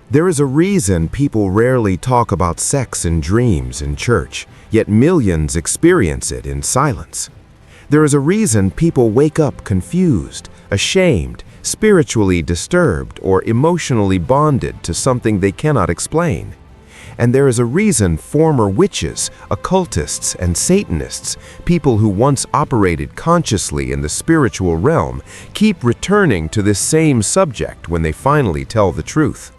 There is a reason people rarely talk about sex in dreams in church, yet millions experience it in silence. There is a reason people wake up confused, ashamed, spiritually disturbed, or emotionally bonded to something they cannot explain. And there is a reason former witches, occultists, and Satanists, people who once operated consciously in the spiritual realm, keep returning to this same subject when they finally tell the truth.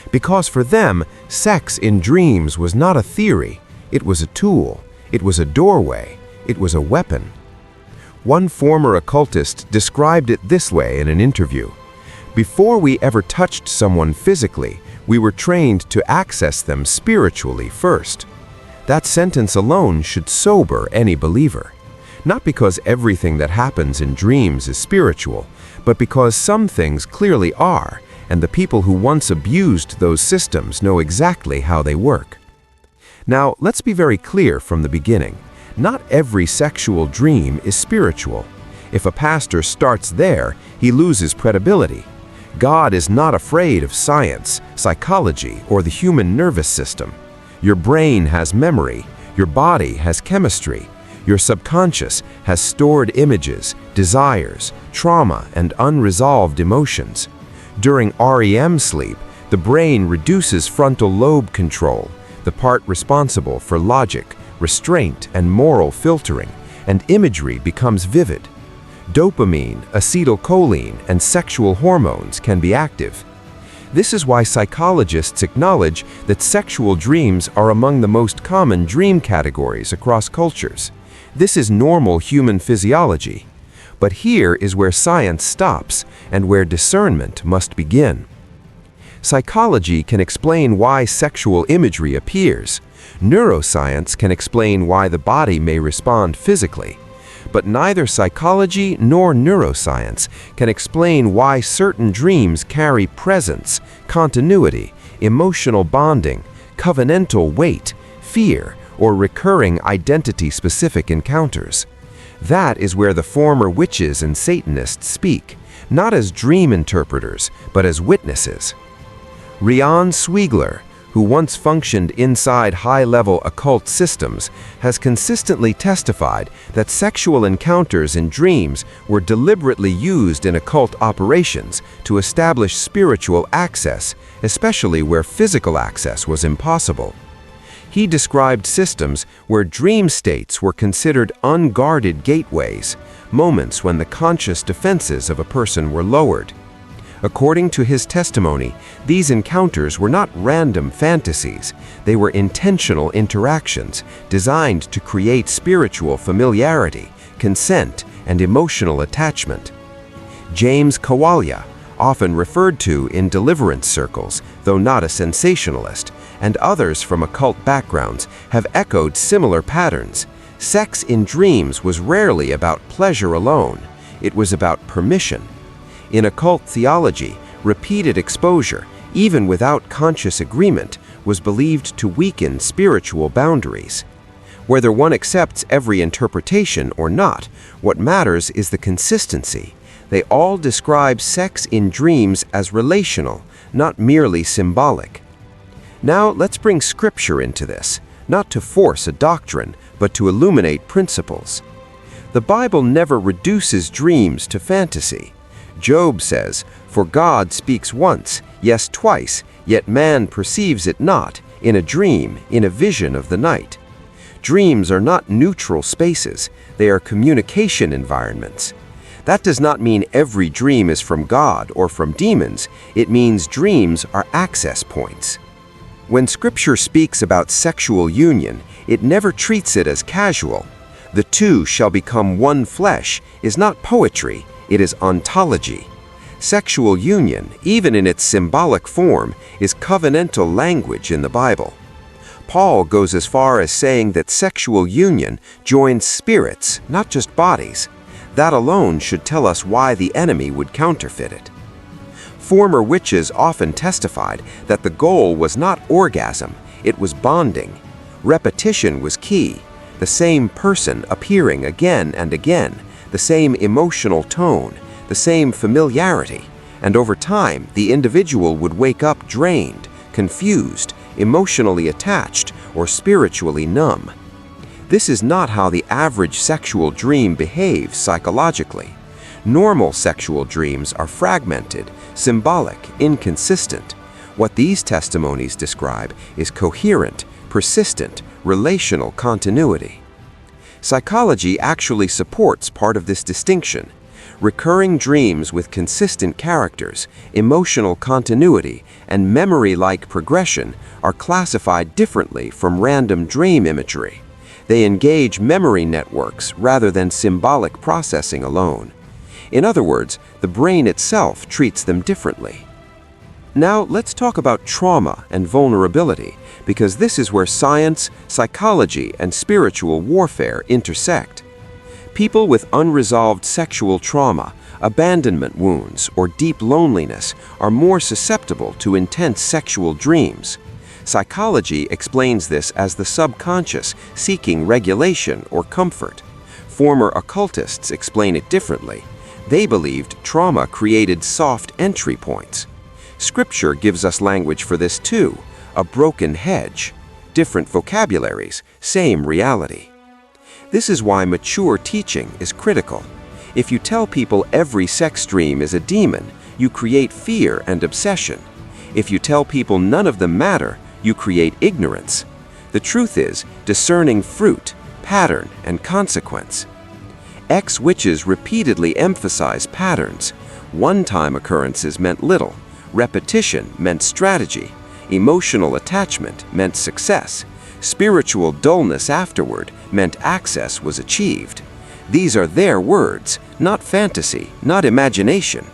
Because for them, sex in dreams was not a theory, it was a tool, it was a doorway, it was a weapon. One former occultist described it this way in an interview: "Before we ever touched someone physically, we were trained to access them spiritually first." That sentence alone should sober any believer. Not because everything that happens in dreams is spiritual, but because some things clearly are, and the people who once abused those systems know exactly how they work. Now, let's be very clear from the beginning. Not every sexual dream is spiritual. If a pastor starts there, he loses credibility. God is not afraid of science, psychology, or the human nervous system. Your brain has memory, your body has chemistry, your subconscious has stored images, desires, trauma, and unresolved emotions. During REM sleep, the brain reduces frontal lobe control, the part responsible for logic, restraint, and moral filtering, and imagery becomes vivid. Dopamine, acetylcholine, and sexual hormones can be active. This is why psychologists acknowledge that sexual dreams are among the most common dream categories across cultures. This is normal human physiology. But here is where science stops and where discernment must begin. Psychology can explain why sexual imagery appears. Neuroscience can explain why the body may respond physically. But neither psychology nor neuroscience can explain why certain dreams carry presence, continuity, emotional bonding, covenantal weight, fear, or recurring identity-specific encounters. That is where the former witches and Satanists speak, not as dream interpreters, but as witnesses. Rian Sweegler, who once functioned inside high-level occult systems, has consistently testified that sexual encounters in dreams were deliberately used in occult operations to establish spiritual access, especially where physical access was impossible. He described systems where dream states were considered unguarded gateways, moments when the conscious defenses of a person were lowered. According to his testimony, these encounters were not random fantasies, they were intentional interactions designed to create spiritual familiarity, consent, and emotional attachment. James Kawalya, often referred to in deliverance circles, though not a sensationalist, and others from occult backgrounds have echoed similar patterns. Sex in dreams was rarely about pleasure alone, it was about permission. In occult theology, repeated exposure, even without conscious agreement, was believed to weaken spiritual boundaries. Whether one accepts every interpretation or not, what matters is the consistency. They all describe sex in dreams as relational, not merely symbolic. Now let's bring Scripture into this, not to force a doctrine, but to illuminate principles. The Bible never reduces dreams to fantasy. Job says, "For God speaks once, yes twice, yet man perceives it not, in a dream, in a vision of the night." Dreams are not neutral spaces, they are communication environments. That does not mean every dream is from God or from demons, it means dreams are access points. When Scripture speaks about sexual union, it never treats it as casual. "The two shall become one flesh" is not poetry, it is ontology. Sexual union, even in its symbolic form, is covenantal language in the Bible. Paul goes as far as saying that sexual union joins spirits, not just bodies. That alone should tell us why the enemy would counterfeit it. Former witches often testified that the goal was not orgasm, it was bonding. Repetition was key, the same person appearing again and again, the same emotional tone, the same familiarity, and over time the individual would wake up drained, confused, emotionally attached, or spiritually numb. This is not how the average sexual dream behaves psychologically. Normal sexual dreams are fragmented, symbolic, inconsistent. What these testimonies describe is coherent, persistent, relational continuity. Psychology actually supports part of this distinction. Recurring dreams with consistent characters, emotional continuity, and memory-like progression are classified differently from random dream imagery. They engage memory networks rather than symbolic processing alone. In other words, the brain itself treats them differently. Now let's talk about trauma and vulnerability, because this is where science, psychology, and spiritual warfare intersect. People with unresolved sexual trauma, abandonment wounds, or deep loneliness are more susceptible to intense sexual dreams. Psychology explains this as the subconscious seeking regulation or comfort. Former occultists explain it differently. They believed trauma created soft entry points. Scripture gives us language for this too, a broken hedge. Different vocabularies, same reality. This is why mature teaching is critical. If you tell people every sex dream is a demon, you create fear and obsession. If you tell people none of them matter, you create ignorance. The truth is discerning fruit, pattern, and consequence. Ex-witches repeatedly emphasize patterns. One-time occurrences meant little. Repetition meant strategy. Emotional attachment meant success. Spiritual dullness afterward meant access was achieved. These are their words, not fantasy, not imagination.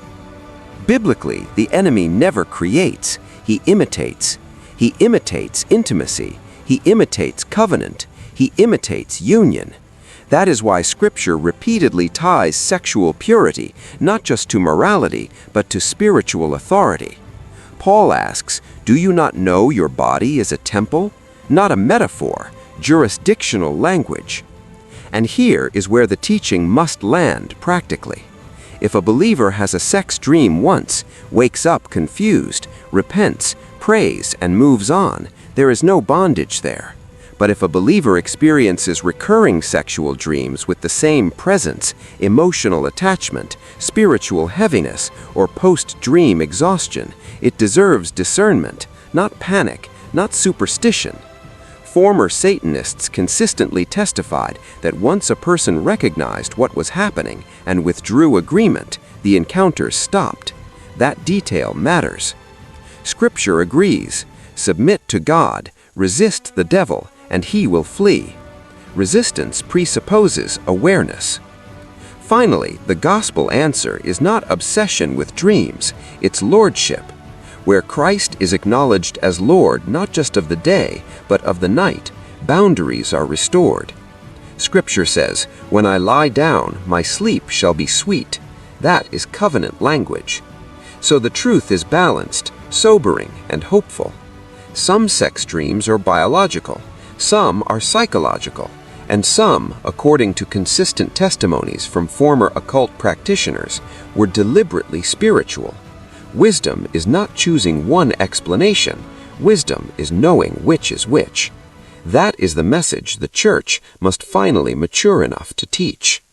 Biblically, the enemy never creates, he imitates. He imitates intimacy. He imitates covenant. He imitates union. That is why Scripture repeatedly ties sexual purity not just to morality, but to spiritual authority. Paul asks, "Do you not know your body is a temple?" Not a metaphor, jurisdictional language. And here is where the teaching must land practically. If a believer has a sex dream once, wakes up confused, repents, prays, and moves on, there is no bondage there. But if a believer experiences recurring sexual dreams with the same presence, emotional attachment, spiritual heaviness, or post-dream exhaustion, it deserves discernment, not panic, not superstition. Former Satanists consistently testified that once a person recognized what was happening and withdrew agreement, the encounters stopped. That detail matters. Scripture agrees. Submit to God, resist the devil, and he will flee. Resistance presupposes awareness. Finally, the gospel answer is not obsession with dreams, it's lordship. Where Christ is acknowledged as Lord not just of the day, but of the night, boundaries are restored. Scripture says, "When I lie down, my sleep shall be sweet." That is covenant language. So the truth is balanced, sobering, and hopeful. Some sex dreams are biological, some are psychological, and some, according to consistent testimonies from former occult practitioners, were deliberately spiritual. Wisdom is not choosing one explanation. Wisdom is knowing which is which. That is the message the church must finally mature enough to teach.